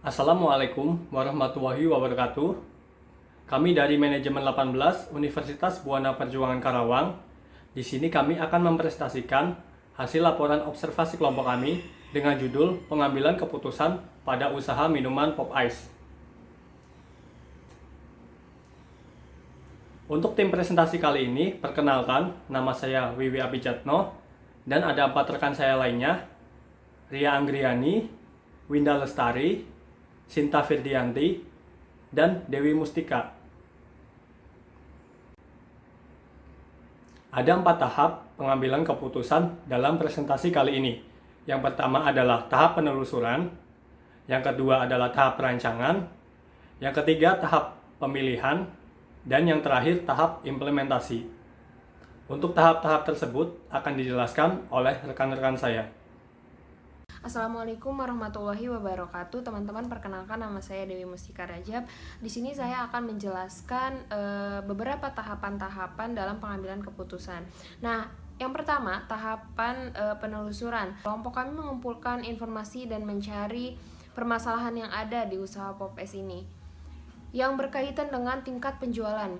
Assalamualaikum warahmatullahi wabarakatuh. Kami dari Manajemen 18 Universitas Buana Perjuangan Karawang. Di sini kami akan mempresentasikan hasil laporan observasi kelompok kami dengan judul pengambilan keputusan pada usaha minuman Pop Ice. Untuk tim presentasi kali ini, perkenalkan, nama saya Wiwi Abijatno dan ada 4 rekan saya lainnya, Ria Anggriani, Winda Lestari, Sinta Firdianti, dan Dewi Mustika. Ada 4 tahap pengambilan keputusan dalam presentasi kali ini. Yang pertama adalah tahap penelusuran, yang kedua adalah tahap perancangan, yang ketiga tahap pemilihan, dan yang terakhir tahap implementasi. Untuk tahap-tahap tersebut akan dijelaskan oleh rekan-rekan saya. Assalamualaikum warahmatullahi wabarakatuh, teman-teman. Perkenalkan, nama saya Dewi Mustika Rajab. Di sini saya akan menjelaskan beberapa tahapan-tahapan dalam pengambilan keputusan. Nah, yang pertama, tahapan penelusuran. Kelompok kami mengumpulkan informasi dan mencari permasalahan yang ada di usaha Pop Ice ini yang berkaitan dengan tingkat penjualan.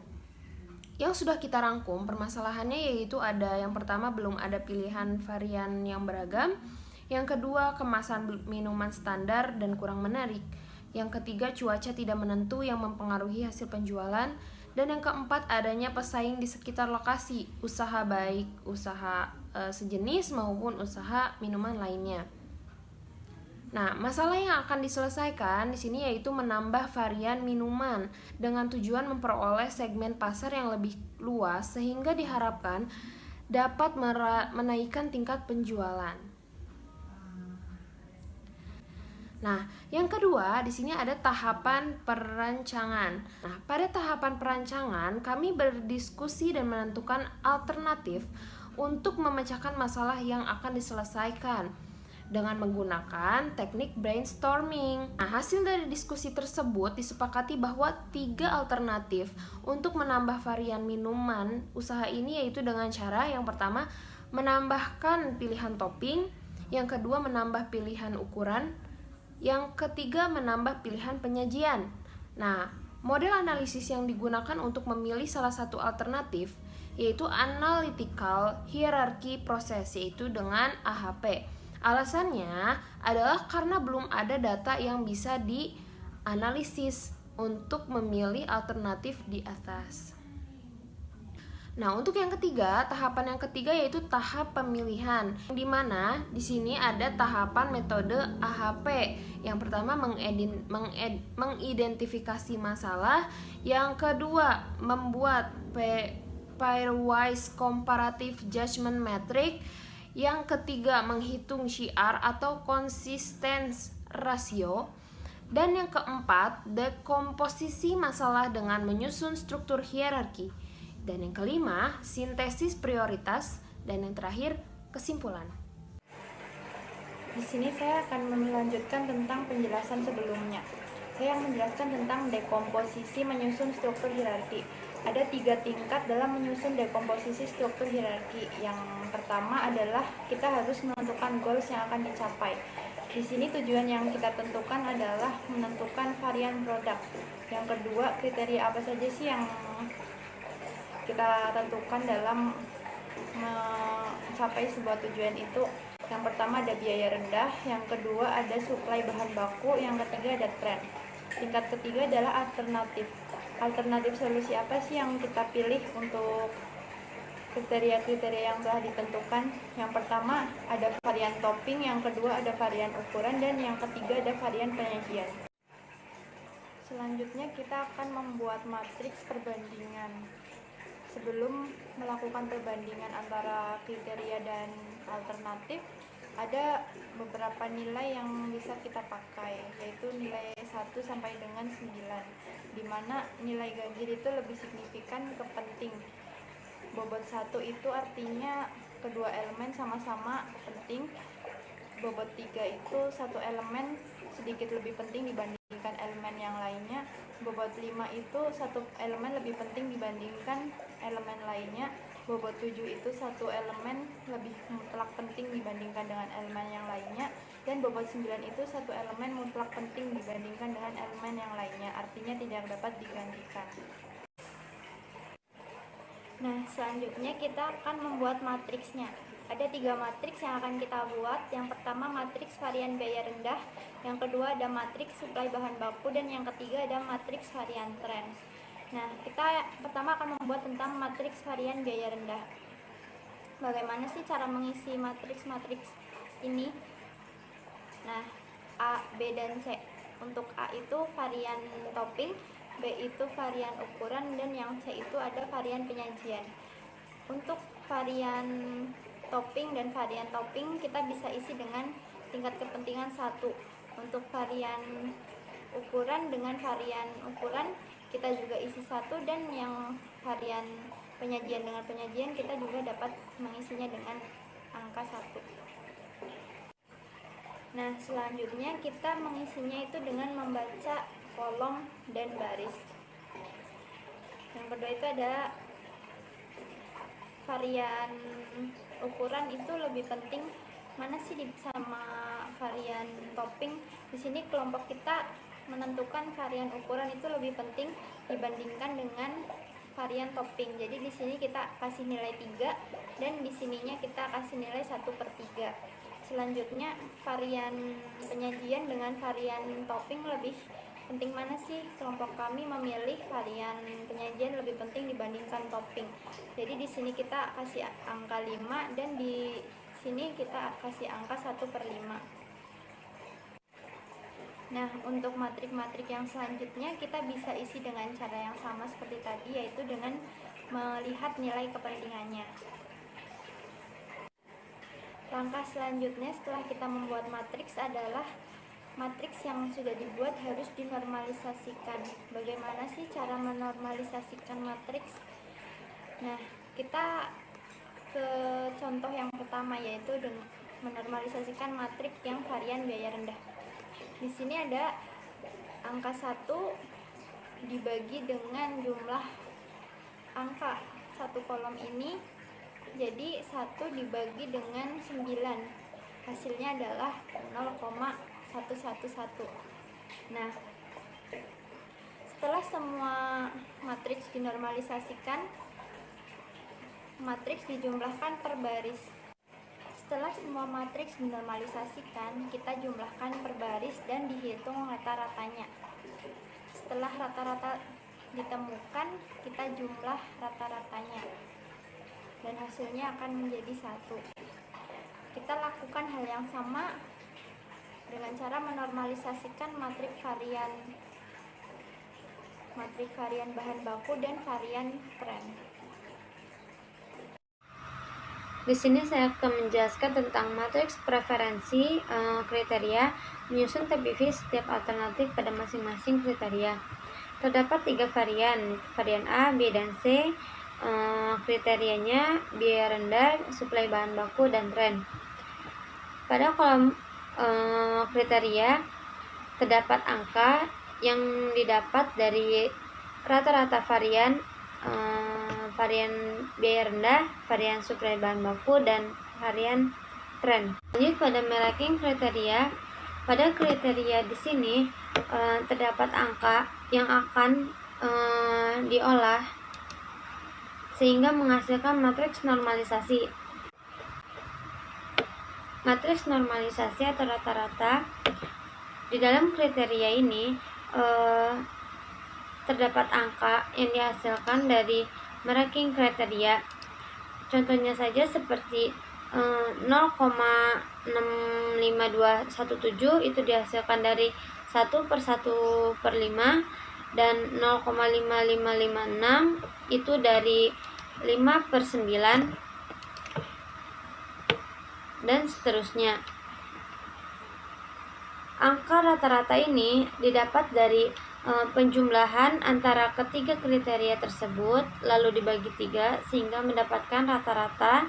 Yang sudah kita rangkum permasalahannya yaitu ada yang pertama, belum ada pilihan varian yang beragam. Yang kedua, kemasan minuman standar dan kurang menarik. Yang ketiga, cuaca tidak menentu yang mempengaruhi hasil penjualan. Dan yang keempat, adanya pesaing di sekitar lokasi usaha, baik usaha sejenis maupun usaha minuman lainnya. Nah, masalah yang akan diselesaikan di sini yaitu menambah varian minuman dengan tujuan memperoleh segmen pasar yang lebih luas sehingga diharapkan dapat menaikkan tingkat penjualan. Nah, yang kedua di sini ada tahapan perancangan. Nah, pada tahapan perancangan kami berdiskusi dan menentukan alternatif untuk memecahkan masalah yang akan diselesaikan dengan menggunakan teknik brainstorming. Nah, hasil dari diskusi tersebut disepakati bahwa 3 alternatif untuk menambah varian minuman usaha ini yaitu dengan cara yang pertama menambahkan pilihan topping, yang kedua menambah pilihan ukuran, yang ketiga menambah pilihan penyajian. Nah, model analisis yang digunakan untuk memilih salah satu alternatif yaitu Analytical Hierarchy Process, yaitu dengan AHP. Alasannya adalah karena belum ada data yang bisa dianalisis untuk memilih alternatif di atas. Nah, untuk yang ketiga, tahapan yang ketiga yaitu tahap pemilihan, di mana di sini ada tahapan metode AHP. Yang pertama mengidentifikasi masalah, yang kedua membuat pairwise comparative judgment metric, yang ketiga menghitung CR atau consistence ratio, dan yang keempat dekomposisi masalah dengan menyusun struktur hierarki. Dan yang kelima, sintesis prioritas, dan yang terakhir, kesimpulan. Di sini saya akan melanjutkan tentang penjelasan sebelumnya. Saya menjelaskan tentang dekomposisi menyusun struktur hierarki. Ada 3 tingkat dalam menyusun dekomposisi struktur hierarki. Yang pertama adalah kita harus menentukan goals yang akan dicapai. Di sini tujuan yang kita tentukan adalah menentukan varian produk. Yang kedua, kriteria apa saja sih yang kita tentukan dalam mencapai sebuah tujuan itu. Yang pertama ada biaya rendah, yang kedua ada suplai bahan baku, yang ketiga ada tren. Tingkat ketiga adalah alternatif. Alternatif solusi apa sih yang kita pilih untuk kriteria-kriteria yang telah ditentukan? Yang pertama ada varian topping, yang kedua ada varian ukuran, dan yang ketiga ada varian penyajian. Selanjutnya kita akan membuat matriks perbandingan. Sebelum melakukan perbandingan antara kriteria dan alternatif, ada beberapa nilai yang bisa kita pakai, yaitu nilai 1 sampai dengan 9, di mana nilai ganjil itu lebih signifikan ke penting. Bobot 1 itu artinya kedua elemen sama-sama penting. Bobot 3 itu satu elemen sedikit lebih penting dibandingkan elemen yang lainnya. Bobot 5 itu satu elemen lebih penting dibandingkan elemen lainnya. bobot 7 itu satu elemen lebih mutlak penting dibandingkan dengan elemen yang lainnya, dan bobot 9 itu satu elemen mutlak penting dibandingkan dengan elemen yang lainnya, artinya tidak dapat digantikan. Nah, selanjutnya kita akan membuat matriksnya. Ada 3 matriks yang akan kita buat. Yang pertama matriks varian biaya rendah, yang kedua ada matriks suplai bahan baku, dan yang ketiga ada matriks varian tren. Nah, kita pertama akan membuat tentang matriks varian biaya rendah. Bagaimana sih cara mengisi matriks-matriks ini? Nah, A, B, dan C. Untuk A itu varian topping, B itu varian ukuran, dan yang C itu ada varian penyajian. Untuk varian topping dan varian topping kita bisa isi dengan tingkat kepentingan 1. Untuk varian ukuran dengan varian ukuran kita juga isi 1, dan yang varian penyajian dengan penyajian kita juga dapat mengisinya dengan angka 1. Nah, selanjutnya kita mengisinya itu dengan membaca kolom dan baris. Yang kedua itu ada varian ukuran, itu lebih penting mana sih sama varian topping. Di sini kelompok kita menentukan varian ukuran itu lebih penting dibandingkan dengan varian topping. Jadi di sini kita kasih nilai 3, dan di sininya kita kasih nilai 1/3. Selanjutnya varian penyajian dengan varian topping lebih penting mana sih? Kelompok kami memilih varian penyajian lebih penting dibandingkan topping. Jadi di sini kita kasih angka 5, dan di sini kita kasih angka 1/5. Nah, untuk matrik-matrik yang selanjutnya kita bisa isi dengan cara yang sama seperti tadi, yaitu dengan melihat nilai kepentingannya. Langkah selanjutnya setelah kita membuat matriks adalah matriks yang sudah dibuat harus dinormalisasikan. Bagaimana sih cara menormalisasikan matriks? Nah, kita ke contoh yang pertama, yaitu menormalisasikan matriks yang varian biaya rendah. Di sini ada angka 1 dibagi dengan jumlah angka satu kolom ini, jadi 1 dibagi dengan 9, hasilnya adalah 0,111. Nah, setelah semua matriks dinormalisasikan, matriks dijumlahkan per baris. Setelah semua matriks dinormalisasikan, kita jumlahkan per baris dan dihitung rata-ratanya. Setelah rata-rata ditemukan, kita jumlah rata-ratanya, dan hasilnya akan menjadi 1. Kita lakukan hal yang sama dengan cara menormalisasikan matriks varian bahan baku dan varian tren. Di sini saya akan menjelaskan tentang matriks preferensi kriteria, menyusun TPV setiap alternatif pada masing-masing kriteria. Terdapat 3 varian A, B, dan C. Kriterianya biaya rendah, suplai bahan baku, dan tren. Pada kolom kriteria terdapat angka yang didapat dari rata-rata varian biaya rendah, varian suplai bahan baku, dan varian tren. Lanjut pada meranking kriteria. Pada kriteria di sini terdapat angka yang akan diolah sehingga menghasilkan matriks normalisasi. Matriks normalisasi atau rata-rata di dalam kriteria ini terdapat angka yang dihasilkan dari meranking kriteria. Contohnya saja seperti 0,65217 itu dihasilkan dari 1/1/5, dan 0,5556 itu dari 5/9, dan seterusnya. Angka rata-rata ini didapat dari penjumlahan antara ketiga kriteria tersebut lalu dibagi 3 sehingga mendapatkan rata-rata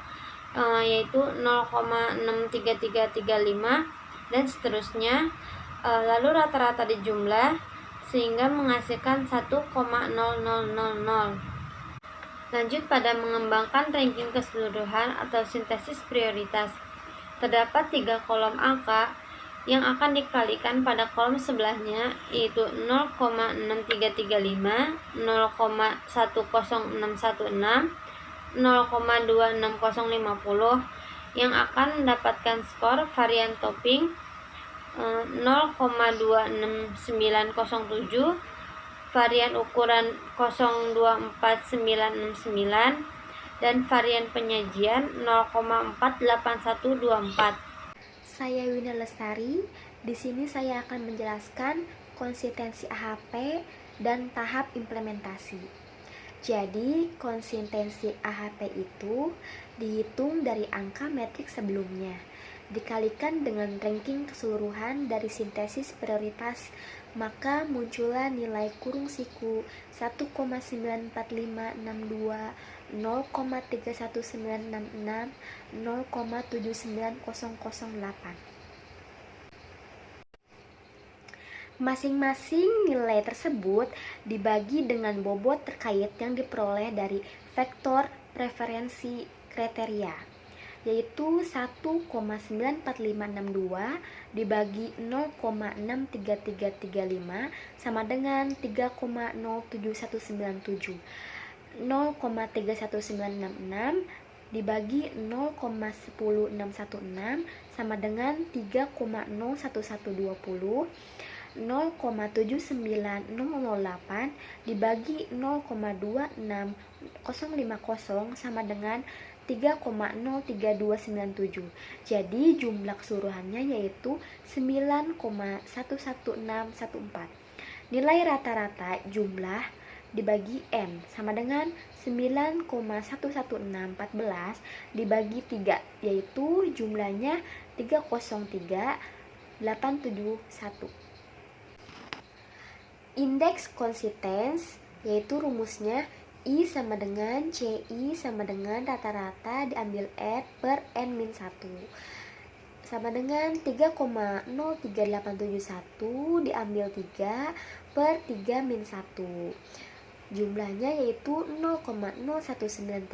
yaitu 0,63335 dan seterusnya, lalu rata-rata dijumlah sehingga menghasilkan 1,0000. Lanjut pada mengembangkan ranking keseluruhan atau sintesis prioritas. Terdapat 3 kolom angka yang akan dikalikan pada kolom sebelahnya, yaitu 0,6335, 0,10616, 0,26050 yang akan mendapatkan skor varian topping 0,26907, varian ukuran 024969, dan varian penyajian 0,48124. Saya Wina Lestari. Di sini saya akan menjelaskan konsistensi AHP dan tahap implementasi. Jadi, konsistensi AHP itu dihitung dari angka metrik sebelumnya, dikalikan dengan ranking keseluruhan dari sintesis prioritas, maka muncullah nilai kurung siku 1,94562, 0,31966, 0,79008. Masing-masing nilai tersebut dibagi dengan bobot terkait yang diperoleh dari vektor preferensi kriteria, yaitu 1,94562 dibagi 0,63335 sama dengan 3,07197. 0,31966 dibagi 0,10616 sama dengan 3,01120. 0,79008 dibagi 0,26050 sama dengan 3,03297. Jadi jumlah keseluruhannya yaitu 9,11614. Nilai rata-rata jumlah dibagi N sama dengan 9,11614 dibagi 3, yaitu jumlahnya 303871. Indeks konsistens yaitu rumusnya I sama dengan CI sama dengan rata-rata diambil R per N-1 sama dengan 3,03871 diambil 3 per 3-1. Jumlahnya yaitu 0,01936.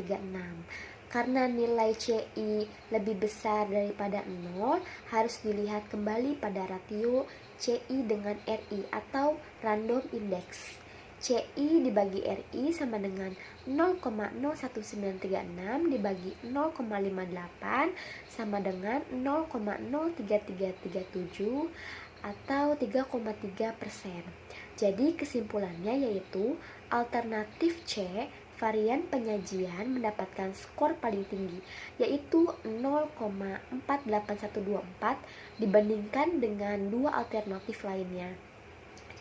Karena nilai CI lebih besar daripada 0, harus dilihat kembali pada rasio CI dengan RI atau random index. CI dibagi RI sama dengan 0,01936 dibagi 0,58 sama dengan 0,03337 atau 3,3%. Jadi kesimpulannya yaitu alternatif C varian penyajian mendapatkan skor paling tinggi, yaitu 0,48124 dibandingkan dengan dua alternatif lainnya.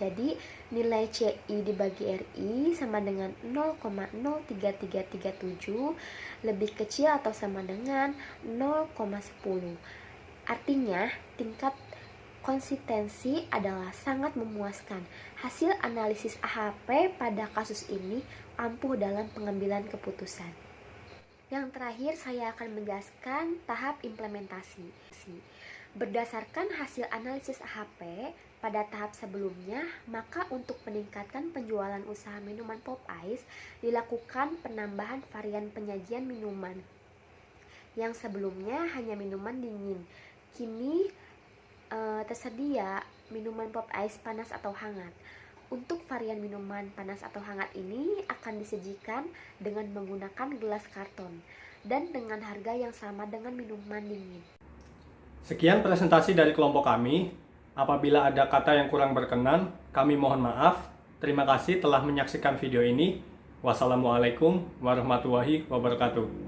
Jadi nilai CI dibagi RI sama dengan 0,03337 lebih kecil atau sama dengan 0,10. Artinya tingkat konsistensi adalah sangat memuaskan. Hasil analisis AHP pada kasus ini ampuh dalam pengambilan keputusan. Yang terakhir saya akan menjelaskan tahap implementasi. Berdasarkan hasil analisis AHP pada tahap sebelumnya, maka untuk meningkatkan penjualan usaha minuman pop ice dilakukan penambahan varian penyajian minuman. Yang sebelumnya hanya minuman dingin, kini tersedia minuman pop ice panas atau hangat. Untuk varian minuman panas atau hangat ini akan disajikan dengan menggunakan gelas karton dan dengan harga yang sama dengan minuman dingin. Sekian presentasi dari kelompok kami. Apabila ada kata yang kurang berkenan, kami mohon maaf. Terima kasih telah menyaksikan video ini. Wassalamualaikum warahmatullahi wabarakatuh.